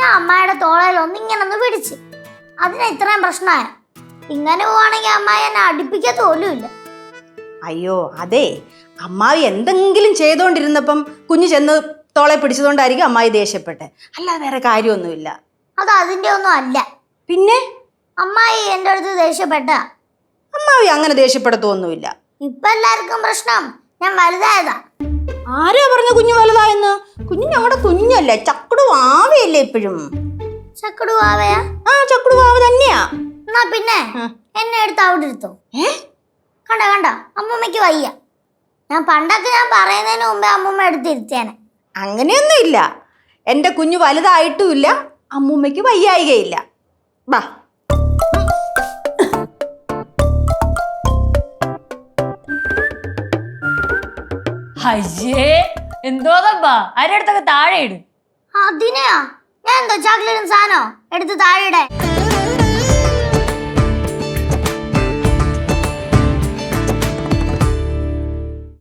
ഞാൻ അമ്മായിയുടെ തോളയിൽ ഒന്നിങ്ങനെ പിടിച്ച്. അതിന് ഇത്രയും പ്രശ്നമായ. ഇങ്ങനെ പോവാണെങ്കിൽ അമ്മായി എന്നെ അടുപ്പിക്കത്ത് പോലും ഇല്ല. അയ്യോ അതെ, അമ്മായി എന്തെങ്കിലും ചെയ്തോണ്ടിരുന്നപ്പം കുഞ്ഞു ചെന്ന് തോളെ പിടിച്ചതുകൊണ്ടായിരിക്കും അമ്മായി ദേഷ്യപ്പെട്ടെ, അല്ലാതെ വേറെ കാര്യമൊന്നുമില്ല. അത് അതിന്റെ ഒന്നും അല്ല. പിന്നെ അമ്മായി എന്റെ അടുത്ത് ദേഷ്യപ്പെട്ട. അമ്മായി അങ്ങനെ ദേഷ്യപ്പെടുത്തൊന്നുമില്ല. ഇപ്പൊ എല്ലാവർക്കും പ്രശ്നം ഞാൻ വലുതായതാ. ആരാ പറഞ്ഞ കുഞ്ഞു വലുതായെന്ന്? കുഞ്ഞു ഞങ്ങളുടെ കുഞ്ഞല്ലേ, ചക്കുടു വാവയല്ലേ ഇപ്പോഴും. ചക്കടു വാവയാ? ആ ചക്കുടു വാവ തന്നെയാ. എന്നാ പിന്നെ എന്നെ എടുത്ത് അവിടെ ഇരുത്തോ. കണ്ട കണ്ട അമ്മൂമ്മയ്ക്ക് വയ്യ. ഞാൻ പണ്ടൊക്കെ ഞാൻ പറയുന്നതിന് മുമ്പേ അമ്മൂമ്മ എടുത്തിരുത്തേനെ. അങ്ങനെയൊന്നും ഇല്ല, എൻ്റെ കുഞ്ഞു വലുതായിട്ടുമില്ല, അമ്മൂമ്മയ്ക്ക് വയ്യായികയില്ല. ബാ അയ്യേ എന്തോന്നപ്പാ, അരടുത്തൊക്കെ താഴെ ഇടും. അതിനെയാ ഞാൻ എന്തോ ചോക്ലേറ്റും സാധനോ എടുത്ത് താഴെ ഇടേ.